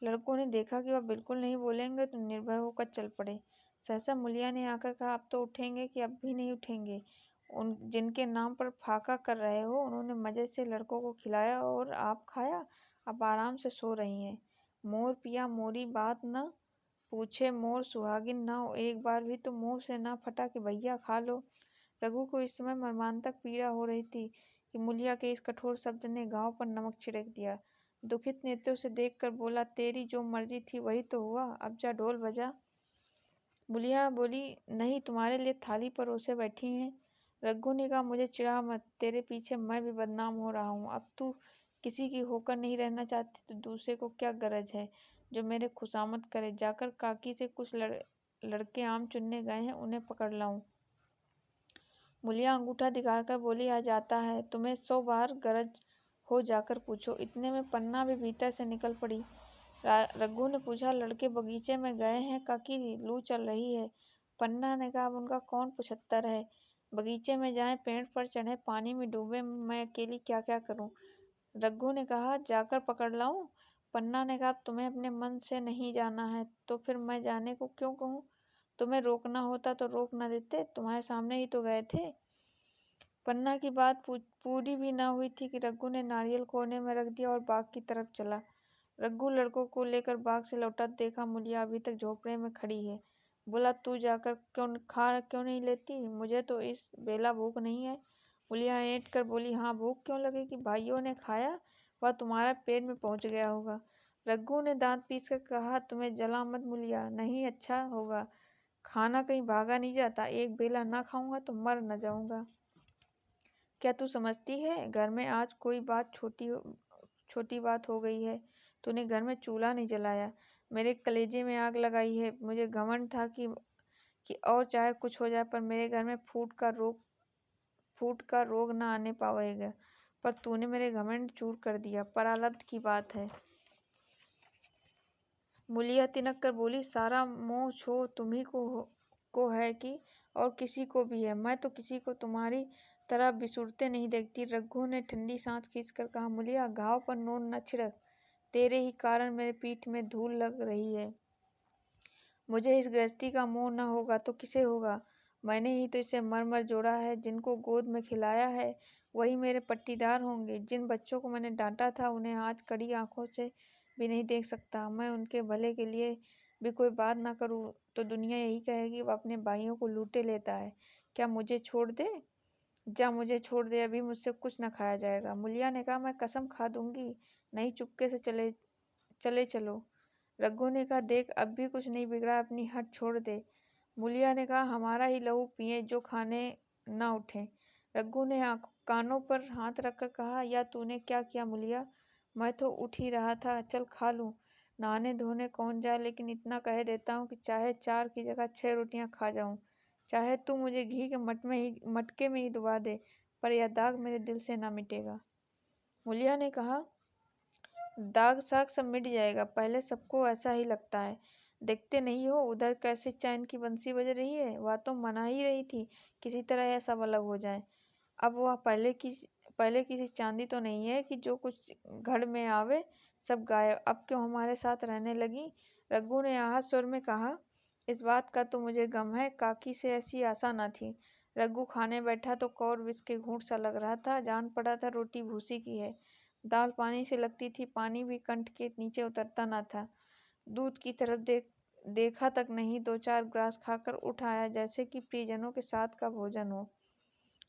लड़कों ने देखा कि वह बिल्कुल नहीं बोलेंगे तो निर्भय होकर चल पड़े। सहसा मुलिया ने आकर कहा, अब तो उठेंगे कि अब भी नहीं उठेंगे? उन जिनके नाम पर फाका कर रहे हो उन्होंने मजे से लड़कों को खिलाया और आप खाया, अब आराम से सो रही हैं। मोर पिया मोरी बात न पूछे, मोर सुहागिन ना हो, एक बार भी तो मुंह से ना फटा कि भैया खा लो। रघु को इस समय मर्मांतक पीड़ा हो रही थी कि मुलिया के इस कठोर शब्द ने घाव पर नमक छिड़क दिया। दुखित नेत्रों से देखकर बोला, तेरी जो मर्जी थी वही तो हुआ, अब जा ढोल बजा। मुलिया बोली, नहीं, तुम्हारे लिए थाली परोसे बैठी हैं। रघु ने कहा, मुझे चिढ़ा मत, तेरे पीछे मैं भी बदनाम हो रहा हूँ। अब तू किसी की होकर नहीं रहना चाहती तो दूसरे को क्या गरज है जो मेरे खुशामद करे। जाकर काकी से कुछ लड़के आम चुनने गए हैं, उन्हें पकड़ लाऊं। मुलिया अंगूठा दिखाकर बोली, आ जाता है, तुम्हें 100 बार गरज हो जाकर पूछो। इतने में पन्ना भी भीतर से निकल पड़ी। रघु ने पूछा, लड़के बगीचे में गए हैं काकी, लू चल रही है। पन्ना ने कहा, अब उनका कौन पुछत्तर है, बगीचे में जाए, पेड़ पर चढ़े, पानी में डूबे, मैं अकेली क्या क्या करूं। रघु ने कहा, जाकर पकड़ लाऊं? पन्ना ने कहा, तुम्हें अपने मन से नहीं जाना है तो फिर मैं जाने को क्यों कहूँ? तुम्हें रोकना होता तो रोक न देते, तुम्हारे सामने ही तो गए थे। पन्ना की बात पूरी भी न हुई थी कि रघु ने नारियल कोने में रख दिया और बाग की तरफ चला। रघु लड़कों को लेकर बाग से लौटा, देखा मुलिया अभी तक झोपड़े में खड़ी है। बोला, तू जाकर क्यों नहीं लेती? मुझे तो इस बेला भूख नहीं है। मुलिया ऐंठ कर बोली, हाँ भूख क्यों लगेगी, भाइयों ने खाया, वह तुम्हारा पेट में पहुंच गया होगा। रघु ने दांत पीस कर कहा, तुम्हें जला मत मुलिया, नहीं अच्छा होगा, खाना कहीं भागा नहीं जाता, एक बेला ना खाऊंगा तो मर न जाऊंगा। क्या तू समझती है घर में आज कोई बात छोटी बात हो गई है? तूने घर में चूल्हा नहीं जलाया, मेरे कलेजे में आग लगाई है। मुझे घमंड था कि और चाहे कुछ हो जाए पर मेरे घर में फूट का रोग ना आने पाएगा, पर तूने मेरे घमंड चूर कर दिया। परालब्ध की बात है। मुलिया तिनक कर बोली, सारा मोह छो तुम्ही को है कि और किसी को भी है, मैं तो किसी को तुम्हारी तरह बिसुरते नहीं देखती। रघु ने ठंडी सांस खींचकर कहा, मुलिया घाव पर नून न छिड़क, तेरे ही कारण मेरे पीठ में धूल लग रही है। मुझे इस गृहस्थी का मोह न होगा तो किसे होगा? मैंने ही तो इसे मर मर जोड़ा है, जिनको गोद में खिलाया है वही मेरे पट्टीदार होंगे। जिन बच्चों को मैंने डांटा था उन्हें आज कड़ी आंखों से भी नहीं देख सकता। मैं उनके भले के लिए भी कोई बात ना करूं तो दुनिया यही कहेगी, वह अपने भाइयों को लूटे लेता है। क्या मुझे छोड़ दे? जा, मुझे छोड़ दे, अभी मुझसे कुछ न खाया जाएगा। मुलिया ने कहा, मैं कसम खा दूंगी, नहीं, चुपके से चले चलो। रघु ने कहा, देख अब भी कुछ नहीं बिगड़ा, अपनी हट छोड़ दे। मुलिया ने कहा, हमारा ही लहू पिए जो खाने न उठे। रघु ने कानों पर हाथ रखकर कहा, या तूने क्या किया मुलिया? मैं तो उठ ही रहा था, चल खा लूं। नहाने धोने कौन जाए, लेकिन इतना कह देता हूँ कि चाहे 4 की जगह 6 रोटियां खा जाऊं, चाहे तू मुझे घी के मटके में ही डुबा दे, पर यह दाग मेरे दिल से ना मिटेगा। मुलिया ने कहा, दाग साग सब मिट जाएगा, पहले सबको ऐसा ही लगता है। देखते नहीं हो उधर कैसे चैन की बंसी बज रही है, वह तो मना ही रही थी किसी तरह यह सब अलग हो जाए। अब वह पहले किसी चांदी तो नहीं है कि जो कुछ घर में आवे सब गायब। अब क्यों हमारे साथ रहने लगी? रघु ने आहत स्वर में कहा, इस बात का तो मुझे गम है, काकी से ऐसी आशा न थी। रघु खाने बैठा तो कौर विष के घूंट सा लग रहा था, जान पड़ा था रोटी भूसी की है। दाल पानी से लगती थी, पानी भी कंठ के नीचे उतरता न था। दूध की तरफ देखा तक नहीं, 2-4 ग्रास खाकर उठ आया जैसे कि प्रियजनों के साथ का भोजन हो।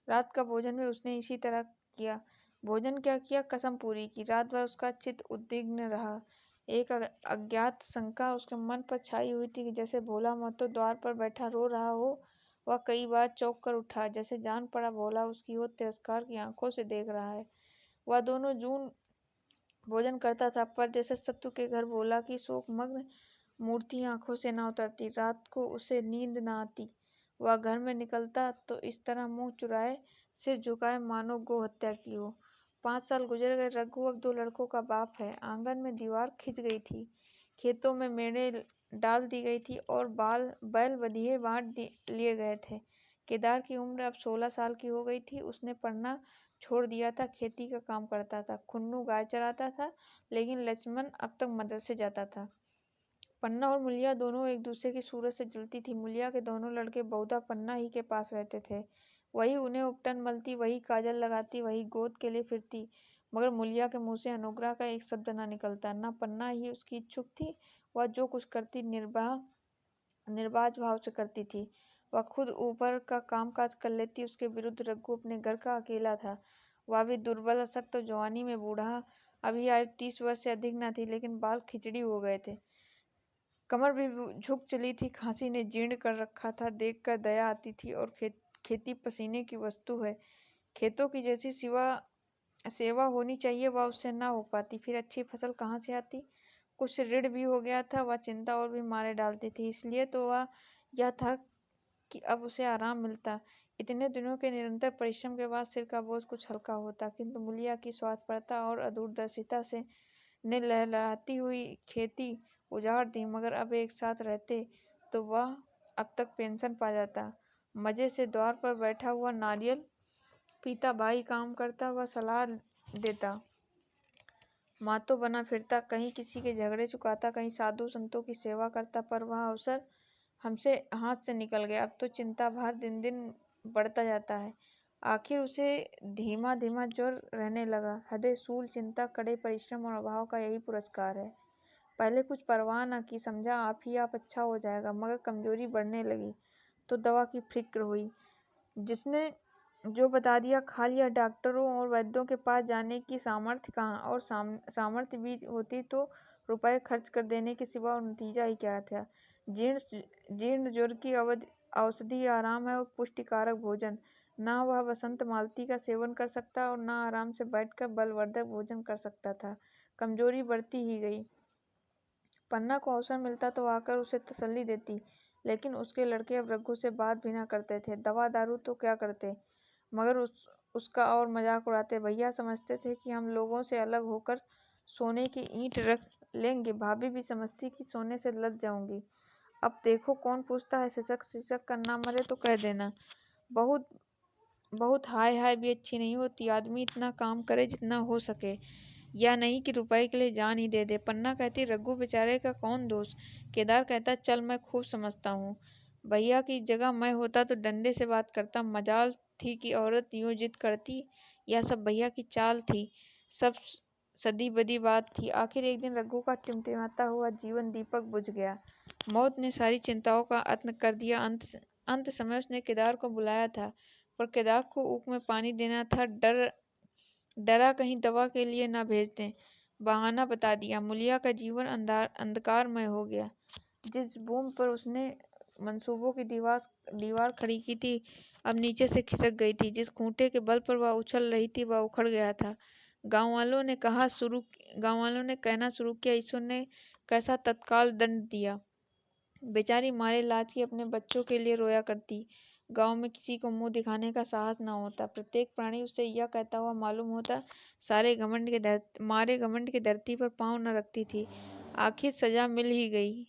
रात का भोजन भी उसने इसी तरह किया। भोजन क्या किया, कसम पूरी की। रात भर उसका चित्त उद्विग्न रहा। एक अज्ञात शंका उसके मन पर छाई हुई थी कि जैसे भोला महतो द्वार पर बैठा रो रहा हो। वह कई बार चौंक कर उठा, जैसे जान पड़ा भोला उसकी ओर तिरस्कार की आंखों से देख रहा है। वह दोनों जून भोजन करता था, पर जैसे शत्रु के घर भोला की शोकमग्न मूर्ति आंखों से न उतरती। रात को उसे नींद न आती। वह घर में निकलता तो इस तरह मुंह चुराए, सिर झुकाए, मानो गो हत्या की हो। 5 साल गुजर गए। रघु अब 2 लड़कों का बाप है। आंगन में दीवार खिंच गई थी, खेतों में मेड़े डाल दी गई थी और बैल बधिये बांट लिए गए थे। केदार की उम्र अब 16 साल की हो गई थी। उसने पढ़ना छोड़ दिया था, खेती का काम करता था। खुन्नू गाय चराता था, लेकिन लक्ष्मण अब तक मदरसे जाता था। पन्ना और मुलिया दोनों एक दूसरे की सूरत से जलती थी। मुलिया के दोनों लड़के बहुधा पन्ना ही के पास रहते थे। वही उन्हें उपटन मलती, वही काजल लगाती, वही गोद के लिए फिरती, मगर मुलिया के मुंह से अनुग्रह का एक शब्द न निकलता। न पन्ना ही उसकी इच्छुक थी, वह जो कुछ करती निर्बाज भाव से करती थी। वह खुद ऊपर का कामकाज कर लेती, उसके विरुद्ध रघु अपने घर का अकेला था। वह भी दुर्बल अशक्त तो जवानी में बूढ़ा, अभी आयु 30 वर्ष से अधिक न थी, लेकिन बाल खिचड़ी हो गए थे, कमर भी झुक चली थी, खांसी ने जीर्ण कर रखा था। देखकर दया आती थी। और खेती पसीने की वस्तु है, खेतों की जैसी सेवा होनी चाहिए वह उससे न हो पाती, फिर अच्छी फसल कहाँ से आती। कुछ ऋण भी हो गया था, वह चिंता और भी मारे डालती थी। इसलिए तो वह यह था कि अब उसे आराम मिलता। इतने दिनों के निरंतर परिश्रम के बाद सिर का बोझ कुछ हल्का होता, किंतु मुलिया की स्वार्थपरता और अदूरदर्शिता से ने लहलहाती हुई खेती उजाड़ दी। मगर अब एक साथ रहते तो वह अब तक पेंशन पा जाता। मजे से द्वार पर बैठा हुआ नारियल पीता, भाई काम करता, वह सलाह देता, मातो बना फिरता, कहीं किसी के झगड़े चुकाता, कहीं साधु संतों की सेवा करता। पर वह अवसर हमसे हाथ से निकल गया। अब तो चिंता भार दिन दिन बढ़ता जाता है। आखिर उसे धीमा धीमा ज्वर रहने लगा। हृदय सूल चिंता, कड़े परिश्रम और अभाव का यही पुरस्कार है। पहले कुछ परवाह न की, समझा आप ही आप अच्छा हो जाएगा, मगर कमजोरी बढ़ने लगी तो दवा की फिक्र हुई। जिसने जो बता दिया खा लिया। डॉक्टरों और वैद्यों के पास जाने की सामर्थ्य कहाँ, और सामर्थ्य भी होती तो रुपए खर्च कर देने के सिवा और नतीजा ही क्या था। जीर्ण ज्वर की औषधि आराम है और पुष्टिकारक भोजन। ना वह वसंत मालती का सेवन कर सकता और ना आराम से बैठकर बलवर्धक भोजन कर सकता था। कमजोरी बढ़ती ही गई। पन्ना को अवसर मिलता तो आकर उसे तसल्ली देती, लेकिन उसके लड़के अब रघु से बात भी न करते थे। दवा दारू तो क्या करते, मगर उसका और मजाक उड़ाते। भैया समझते थे कि हम लोगों से अलग होकर सोने की ईंट रख लेंगे। भाभी भी समझती कि सोने से लद जाऊंगी। अब देखो कौन पूछता है, सिसक सिसक कर ना मरे तो कह देना। बहुत बहुत हाय हाय भी अच्छी नहीं होती। आदमी इतना काम करे जितना हो सके, या नहीं कि रुपए के लिए जान ही दे दे। पन्ना कहती रघु बेचारे का कौन दोष। केदार कहता चल मैं खूब समझता हूँ, भैया की जगह मैं होता तो डंडे से बात करता। मजाल थी कि औरत यूं जिद करती, यह सब भैया की चाल थी, सब सदी बदी बात थी। आखिर एक दिन रघु का टिमटिमाता हुआ जीवन दीपक बुझ गया। मौत ने सारी चिंताओं का अंत कर दिया। अंत समय उसने केदार को बुलाया था, पर केदार को ऊख में पानी देना था। डरा कहीं दवा के लिए न भेज दें। बहाना बता दिया। मुलिया का जीवन अंधकारमय हो गया। जिस बूम पर उसने मंसूबों की दीवार खड़ी की थी, अब नीचे से खिसक गई थी। जिस खूंटे के बल पर वह उछल रही थी, वह उखड़ गया था। गांव वालों ने कहना शुरू किया, ईश्वर ने कैसा तत्काल दंड दिया। बेचारी मारे लाज की अपने बच्चों के लिए रोया करती। गांव में किसी को मुंह दिखाने का साहस न होता। प्रत्येक प्राणी उससे यह कहता हुआ मालूम होता, मारे घमंड की धरती पर पांव न रखती थी। आखिर सजा मिल ही गई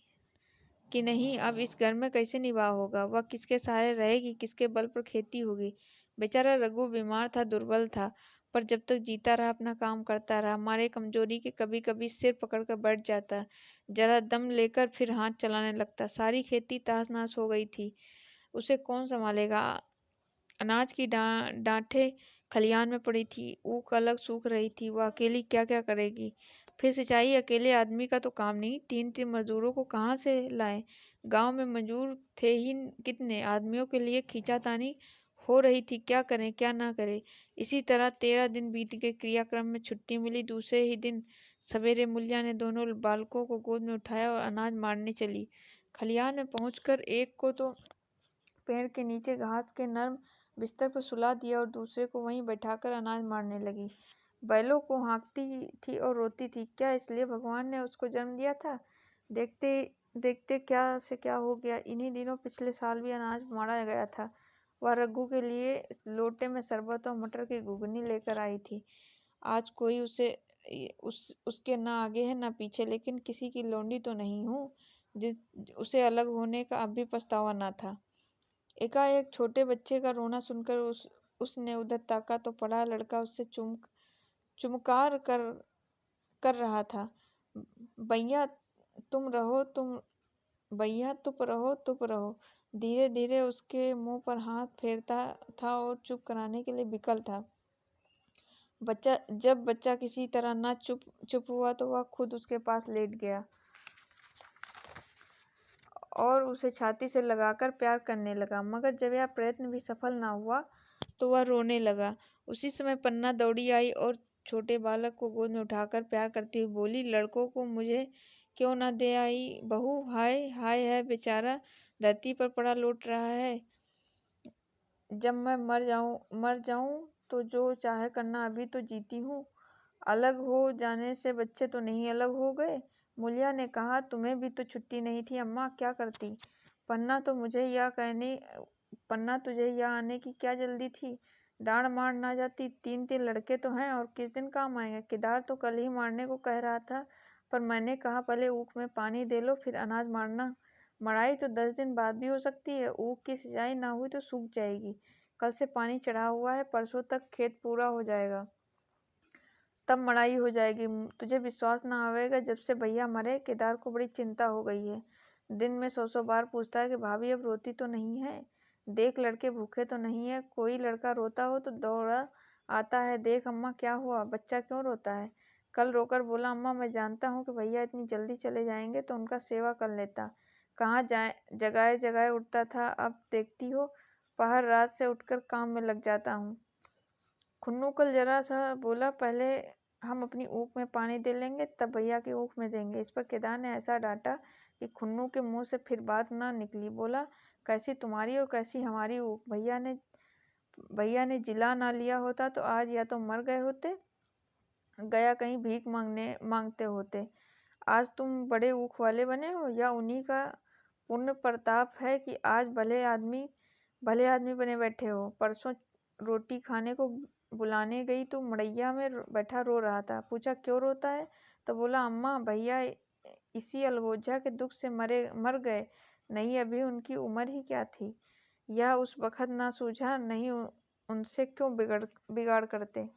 कि नहीं। अब इस घर में कैसे निवाह होगा, वह किसके सहारे रहेगी, किसके बल पर खेती होगी। बेचारा रघु बीमार था, दुर्बल था, पर जब तक जीता रहा अपना काम करता रहा। मारे कमजोरी के कभी कभी सिर पकड़कर बैठ जाता, जरा दम लेकर फिर हाथ चलाने लगता। सारी खेती तहस नहस हो गई थी, उसे कौन संभालेगा। अनाज की डांठें खलिहान में पड़ी थी, ऊख अलग सूख रही थी, वह अकेली क्या क्या करेगी। फिर सिंचाई अकेले आदमी का तो काम नहीं, 3-3 मजदूरों को कहाँ से लाए। गांव में मजदूर थे ही कितने, आदमियों के लिए खींचातानी हो रही थी, क्या करें क्या ना करें। इसी तरह 13 दिन बीत गए। क्रियाक्रम में छुट्टी मिली। दूसरे ही दिन सवेरे मुलिया ने दोनों बालकों को गोद में उठाया और अनाज मारने चली। खलिहान में पहुंचकर एक को तो पेड़ के नीचे घास के नर्म बिस्तर पर सुला दिया और दूसरे को वहीं बैठाकर अनाज मारने लगी। बैलों को हाँकती थी और रोती थी। क्या इसलिए भगवान ने उसको जन्म दिया था। देखते देखते क्या से क्या हो गया। इन्हीं दिनों पिछले साल भी अनाज मारा गया था। वह रघु के लिए लोटे में शरबत और मटर की घुगनी लेकर आई थी। आज कोई उसके न आगे है न पीछे, लेकिन किसी की लौंडी तो नहीं हूँ। उसे अलग होने का अब भी पछतावा न था। एकाएक छोटे बच्चे का रोना सुनकर उसने उधर ताका तो पड़ा लड़का उससे चुमकार कर रहा था। भैया तुम रहो, तुम भैया चुप रहो। धीरे धीरे उसके मुंह पर हाथ फेरता था और चुप कराने के लिए विकल था। जब बच्चा किसी तरह न चुप हुआ तो वह खुद उसके पास लेट गया और उसे छाती से लगाकर प्यार करने लगा। मगर जब यह प्रयत्न भी सफल न हुआ तो वह रोने लगा। उसी समय पन्ना दौड़ी आई और छोटे बालक को गोद में उठाकर प्यार करती हुई बोली, लड़कों को मुझे क्यों न दे आई बहू? हाय हाय है बेचारा, धरती पर पड़ा लौट रहा है। जब मैं मर जाऊं तो जो चाहे करना, अभी तो जीती हूँ। अलग हो जाने से बच्चे तो नहीं अलग हो गए? मुलिया ने कहा, तुम्हें भी तो छुट्टी नहीं थी अम्मा, क्या करती? पन्ना तुझे यहाँ आने की क्या जल्दी थी? डांड मार ना जाती? तीन तीन लड़के तो हैं और किस दिन काम आएंगे? केदार तो कल ही मारने को कह रहा था, पर मैंने कहा पहले ऊख में पानी दे लो फिर अनाज मारना। मड़ाई तो 10 दिन बाद भी हो सकती है। ऊख की सिंचाई ना हुई तो सूख जाएगी। कल से पानी चढ़ा हुआ है, परसों तक खेत पूरा हो जाएगा, तब मड़ाई हो जाएगी। तुझे विश्वास ना आवेगा, जब से भैया मरे केदार को बड़ी चिंता हो गई है। दिन में 100 बार पूछता है कि भाभी अब रोती तो नहीं है? देख लड़के भूखे तो नहीं है? कोई लड़का रोता हो तो दौड़ा आता है, देख अम्मा क्या हुआ, बच्चा क्यों रोता है? कल रोकर बोला, अम्मा मैं जानता हूँ कि भैया इतनी जल्दी चले जाएंगे तो उनका सेवा कर लेता। कहाँ जाए, जगाए जगाए उठता था, अब देखती हो पहर रात से उठकर काम में लग जाता हूँ। खुन्नू कल जरा सा बोला, पहले हम अपनी ऊख में पानी दे लेंगे तब भैया की ऊख में देंगे। इस पर केदार ने ऐसा डांटा कि खुन्नू के मुंह से फिर बात ना निकली। बोला, कैसी तुम्हारी और कैसी हमारी ऊख? भैया ने जिला ना लिया होता तो आज या तो मर गए होते, गया कहीं भीख मांगते होते। आज तुम बड़े ऊख वाले बने हो, या उन्हीं का पुण्य प्रताप है कि आज भले आदमी बने बैठे हो। परसों रोटी खाने को बुलाने गई तो मड़ैया में बैठा रो रहा था। पूछा, क्यों रोता है? तो बोला, अम्मा भैया इसी अलगोजा के दुख से मर गए। नहीं, अभी उनकी उम्र ही क्या थी? यह उस वक्त ना सूझा, नहीं उनसे क्यों बिगाड़ करते।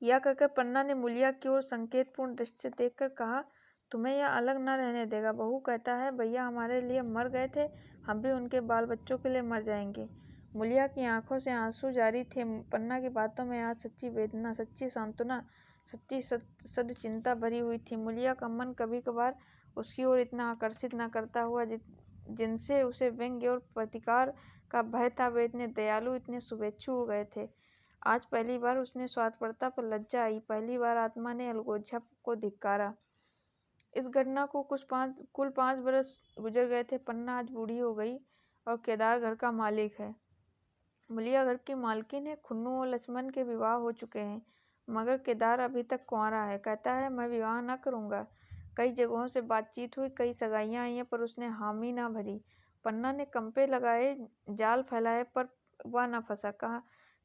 यह कहकर पन्ना ने मुलिया की ओर संकेतपूर्ण दृष्टि से देखकर कहा, तुम्हें यह अलग न रहने देगा। बहू कहता है भैया हमारे लिए मर गए थे, हम भी उनके बाल बच्चों के लिए मर जाएंगे। मुलिया की आंखों से आंसू जारी थे। पन्ना की बातों में आज सच्ची वेदना, सच्ची सांत्वना, सच्ची सद चिंता भरी हुई थी। मुलिया का मन कभी कभार उसकी ओर इतना आकर्षित न करता हुआ जिनसे उसे व्यंग्य और प्रतिकार का भय था, वे इतने दयालु, इतने शुभेच्छु हो गए थे। आज पहली बार उसने स्वार्थपरता पर लज्जा आई। पहली बार आत्मा ने अलगोजा को धिक्कारा। इस घटना को कुल 5 बरस गुजर गए थे। पन्ना आज बूढ़ी हो गई और केदार घर का मालिक है। मुलिया घर की मालकिन है। खुन्नू और लक्ष्मण के विवाह हो चुके हैं, मगर केदार अभी तक कुंवारा है। कहता है मैं विवाह न करूंगा। कई जगहों से बातचीत हुई, कई सगाइयां आई हैं, पर उसने हामी ना भरी। पन्ना ने कंपे लगाए, जाल फैलाए, पर वह न फंसा।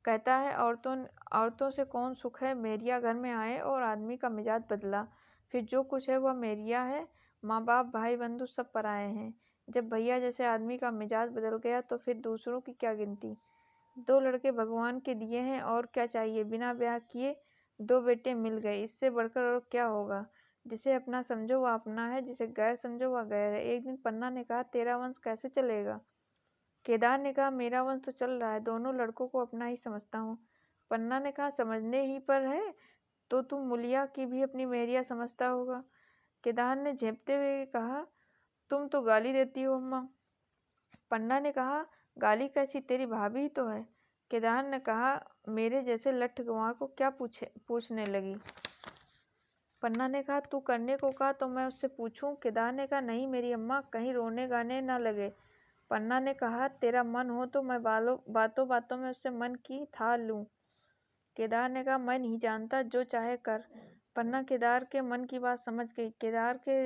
कहता है औरतों से कौन सुख है? मेरिया घर में आए और आदमी का मिजाज बदला, फिर जो कुछ है वह मेरिया है। माँ बाप भाई बंधु सब पराए हैं। जब भैया जैसे आदमी का मिजाज बदल गया तो फिर दूसरों की क्या गिनती। 2 लड़के भगवान के दिए हैं, और क्या चाहिए। बिना ब्याह किए 2 बेटे मिल गए, इससे बढ़कर और क्या होगा। जिसे अपना समझो वह अपना है, जिसे गैर समझो वह गैर है। एक दिन पन्ना ने कहा, तेरा वंश कैसे चलेगा? केदार ने कहा, मेरा वंश तो चल रहा है, दोनों लड़कों को अपना ही समझता हूँ। पन्ना ने कहा, समझने ही पर है तो तुम मुलिया की भी अपनी मेरिया समझता होगा। केदार ने झेपते हुए कहा, तुम तो गाली देती हो अम्मा। पन्ना ने कहा, गाली कैसी, तेरी भाभी ही तो है। केदार ने कहा, मेरे जैसे लठ गंवार को क्या पूछने लगी। पन्ना ने कहा, तू करने को कहा तो मैं उससे पूछूं? केदार ने कहा, नहीं मेरी अम्मा, कहीं रोने गाने ना लगे। पन्ना ने कहा, तेरा मन हो तो मैं बातों बातों में उससे मन की था लूं। केदार ने कहा, मैं नहीं जानता, जो चाहे कर। पन्ना केदार के मन की बात समझ गई। केदार के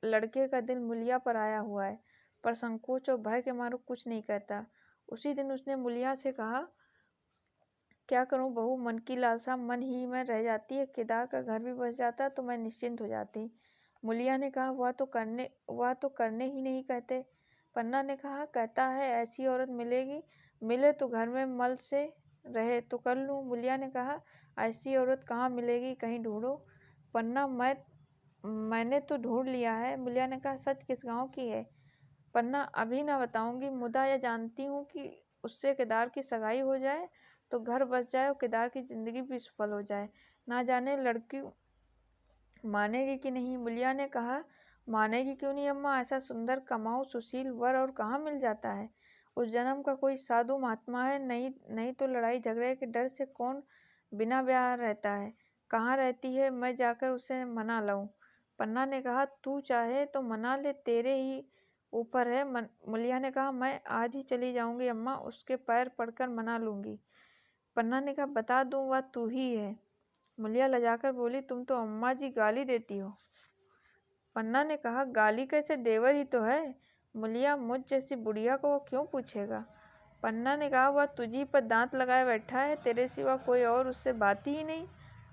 लड़के का दिल मुलिया पर आया हुआ है, पर संकोच और भय के मारे कुछ नहीं कहता। उसी दिन उसने मुलिया से कहा, क्या करूं बहू, मन की लालसा मन ही में रह जाती है। केदार का घर भी बस जाता तो मैं निश्चिंत हो जाती। मुलिया ने कहा, वह तो करने ही नहीं कहते। पन्ना ने कहा, कहता है ऐसी औरत मिले तो घर में मल से रहे तो कर लूं। मुलिया ने कहा, ऐसी औरत कहाँ मिलेगी, कहीं ढूंढो। पन्ना, मैंने तो ढूंढ लिया है। मूलिया ने कहा, सच किस गांव की है? पन्ना, अभी ना बताऊंगी, मुदा यह जानती हूँ कि उससे केदार की सगाई हो जाए तो घर बस जाए और केदार की जिंदगी भी सफल हो जाए। ना जाने लड़की मानेगी कि नहीं। मूलिया ने कहा, मानेगी क्यों नहीं अम्मा, ऐसा सुंदर कमाऊ सुशील वर और कहाँ मिल जाता है। उस जन्म का कोई साधु महात्मा है, नहीं नहीं तो लड़ाई झगड़े के डर से कौन बिना ब्याह रहता है। कहाँ रहती है, मैं जाकर उसे मना लाऊं। पन्ना ने कहा, तू चाहे तो मना ले, तेरे ही ऊपर है। मूलिया ने कहा, मैं आज ही चली जाऊंगी अम्मा, उसके पैर पड़कर मना लूंगी। पन्ना ने कहा, बता दूं, वह तू ही है। मूलिया लजाकर बोली, तुम तो अम्मा जी गाली देती हो। पन्ना ने कहा, गाली कैसे, देवर ही तो है। मूलिया, मुझ जैसी बुढ़िया को वो क्यों पूछेगा। पन्ना ने कहा, वह तुझी पर दांत लगाए बैठा है, तेरे सिवा कोई और उससे बात ही नहीं।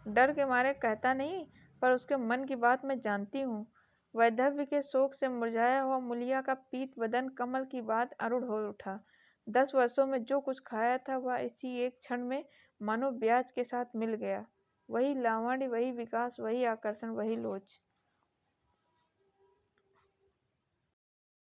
डर के मारे कहता नहीं, पर उसके मन की बात मैं जानती हूँ। वैधव्य के शोक से मुरझाया हुआ मूलिया का पीत बदन कमल की बात अरूढ़ हो उठा। 10 वर्षों में जो कुछ खाया था वह इसी एक क्षण में मानो ब्याज के साथ मिल गया। वही लावण्य, वही विकास, वही आकर्षण, वही लोच।